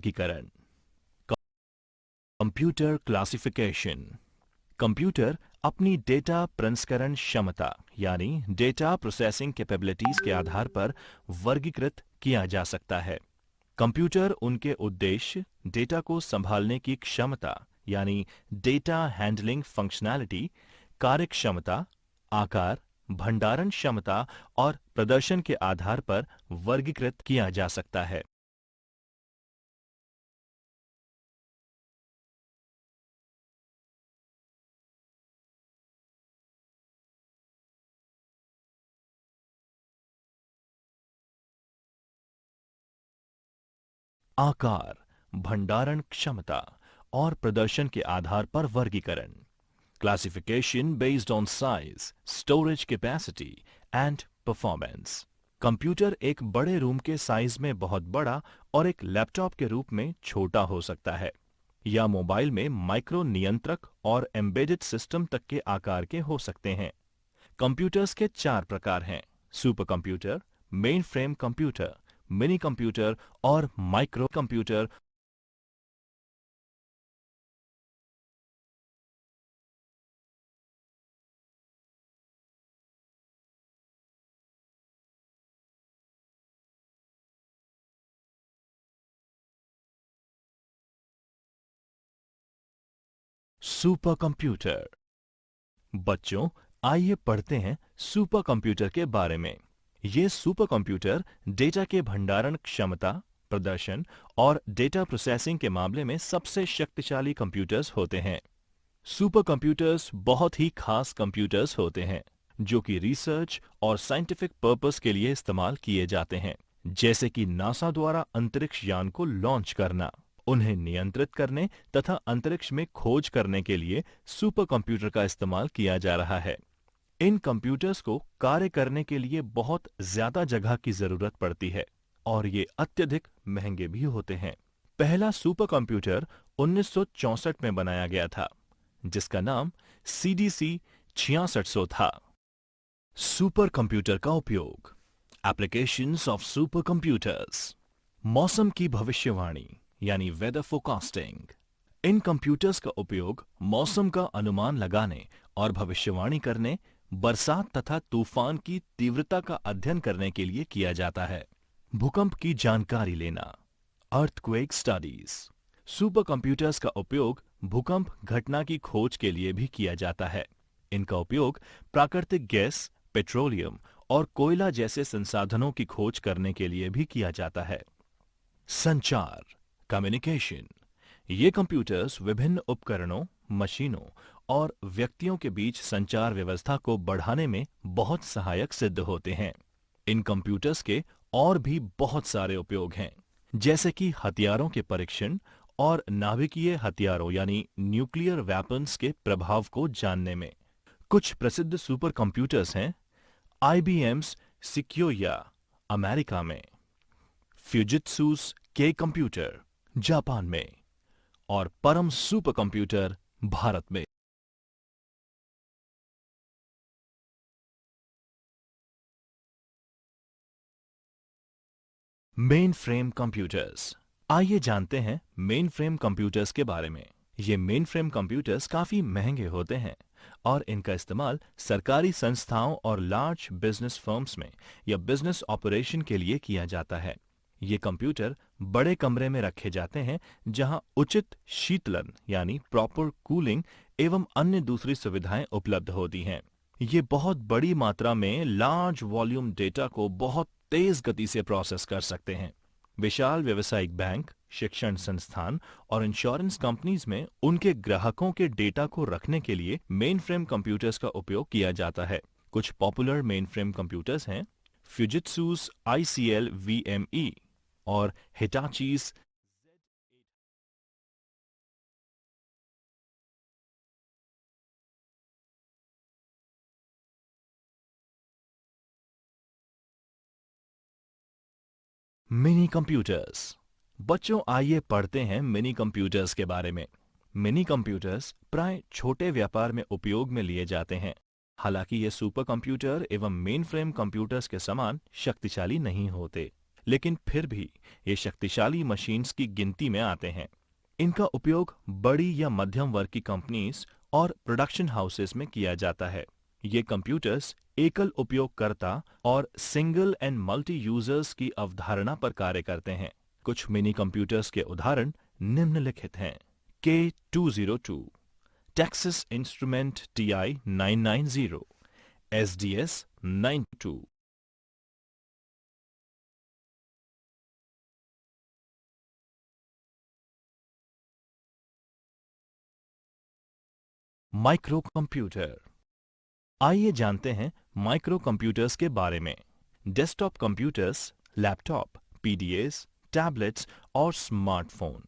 वर्गीकरण। Computer classification. Computer अपनी data प्रसंस्करण क्षमता यानी डेटा प्रोसेसिंग कैपेबिलिटीज के आधार पर वर्गीकृत किया जा सकता है। कंप्यूटर उनके उद्देश्य, डेटा को संभालने की क्षमता यानी डेटा हैंडलिंग फंक्शनैलिटी, कार्यक्षमता, आकार, भंडारण क्षमता और प्रदर्शन के आधार पर वर्गीकृत किया जा सकता है। आकार, भंडारण क्षमता और प्रदर्शन के आधार पर वर्गीकरण। Classification based on size, storage capacity and performance. Computer एक बड़े रूम के साइज में बहुत बड़ा और एक लैपटॉप के रूप में छोटा हो सकता है, या मोबाइल में माइक्रो नियंत्रक और एम्बेडेड सिस्टम तक के आकार के हो सकते हैं। कंप्यूटर्स के 4 प्रकार हैं: super computer, main frame computer, mini computer और माइक्रो कंप्यूटर। Super computer. बच्चों, आइए पढ़ते हैं सुपर कंप्यूटर के बारे में। ये सुपर कंप्यूटर डेटा के भंडारण क्षमता, प्रदर्शन और डेटा प्रोसेसिंग के मामले में सबसे शक्तिशाली कंप्यूटर्स होते हैं। सुपर कंप्यूटर्स बहुत ही खास कंप्यूटर्स होते हैं जो कि रिसर्च और साइंटिफिक पर्पस के लिए इस्तेमाल किए जाते हैं, जैसे कि नासा द्वारा अंतरिक्ष यान को लॉन्च करना। उन्हें नियंत्रित करने तथा अंतरिक्ष में खोज करने के लिए सुपर कंप्यूटर का इस्तेमाल किया जा रहा है। इन कंप्यूटर्स को कार्य करने के लिए बहुत ज्यादा जगह की जरूरत पड़ती है और ये अत्यधिक महंगे भी होते हैं। पहला सुपर कंप्यूटर 1964 में बनाया गया था, जिसका नाम CDC 6600 था। सुपर कंप्यूटर का उपयोग। Applications of super computers. मौसम की भविष्यवाणी यानी वेदर फोरकास्टिंग। इन कंप्यूटर्स का उपयोग मौसम का अनुमान लगाने और भविष्यवाणी करने, बरसात तथा तूफान की तीव्रता का अध्ययन करने के लिए किया जाता है। भूकंप की जानकारी लेना। Earthquake studies. सुपर कंप्यूटर्स का उपयोग भूकंप घटना की खोज के लिए भी किया जाता है। इनका उपयोग प्राकृतिक गैस, पेट्रोलियम और कोयला जैसे संसाधनों की खोज करने के लिए भी किया जाता है। संचार, कम्युनिकेशन। ये कंप्यूटर्स विभिन्न उपकरणों, मशीनों और व्यक्तियों के बीच संचार व्यवस्था को बढ़ाने में बहुत सहायक सिद्ध होते हैं। इन कंप्यूटर्स के और भी बहुत सारे उपयोग हैं, जैसे कि हथियारों के परीक्षण और नाभिकीय हथियारों यानी न्यूक्लियर वेपन्स के प्रभाव को जानने में। कुछ प्रसिद्ध सुपर कंप्यूटर्स हैं: IBM's सिक्योया अमेरिका में, फ्यूजित्सुस के कंप्यूटर जापान में और परम सुपर कंप्यूटर भारत में। Main frame computers. आइए जानते हैं मेन फ्रेम कंप्यूटर्स के बारे में। ये मेन फ्रेम कंप्यूटर्स काफी महंगे होते हैं और इनका इस्तेमाल सरकारी संस्थाओं और लार्ज बिजनेस फर्म्स में या बिजनेस ऑपरेशन के लिए किया जाता है। ये कंप्यूटर बड़े कमरे में रखे जाते हैं जहां उचित शीतलन यानी प्रॉपर कूलिंग एवं अन्य दूसरी सुविधाएं उपलब्ध होती हैं। ये बहुत बड़ी मात्रा में लार्ज वॉल्यूम डेटा को बहुत तेज गति से प्रोसेस कर सकते हैं। विशाल व्यावसायिक बैंक, शिक्षण संस्थान और इंश्योरेंस कंपनीज में उनके ग्राहकों के डेटा को रखने के लिए मेन फ्रेम कंप्यूटर्स का उपयोग किया जाता है। कुछ पॉपुलर मेन फ्रेम कंप्यूटर्स हैं: फ्यूजित्सुस ICL VME और हिटाचीज। Mini computers. बच्चों, आइए पढ़ते हैं मिनी कंप्यूटर्स के बारे में। मिनी कंप्यूटर्स प्राय छोटे व्यापार में उपयोग में लिए जाते हैं। हालांकि ये सुपर कंप्यूटर एवं मेन फ्रेम कंप्यूटर्स के समान शक्तिशाली नहीं होते। लेकिन फिर भी ये शक्तिशाली मशीन्स की गिनती में आते हैं। इनका उपयोग बड़ी या मध्यम वर्ग की कंपनीज और प्रोडक्शन हाउसेस में किया जाता है। ये कंप्यूटर्स एकल उपयोगकर्ता और सिंगल एंड मल्टी यूजर्स की अवधारणा पर कार्य करते हैं। कुछ मिनी कंप्यूटर्स के उदाहरण निम्नलिखित हैं। K202, Texas Instrument TI-990, SDS-92। Micro computer. आइए जानते हैं माइक्रो कंप्यूटर्स के बारे में। Desktop computers, laptop, PDS, tablets और स्मार्टफोन,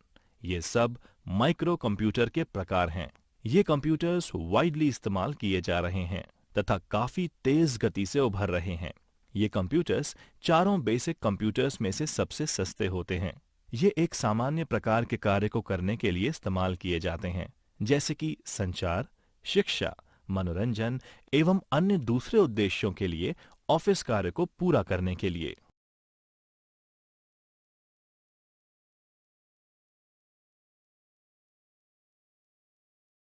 ये सब माइक्रो कंप्यूटर के प्रकार हैं। ये कंप्यूटर्स वाइडली इस्तेमाल किए जा रहे हैं तथा काफी तेज गति से उभर रहे हैं। ये कंप्यूटर्स चारों बेसिक कंप्यूटर्स में से सबसे सस्ते होते हैं। ये एक सामान्य प्रकार के कार्य को करने के लिए इस्तेमाल किए जाते हैं, जैसे कि संचार, शिक्षा, मनोरंजन एवं अन्य दूसरे उद्देश्यों के लिए, ऑफिस कार्य को पूरा करने के लिए।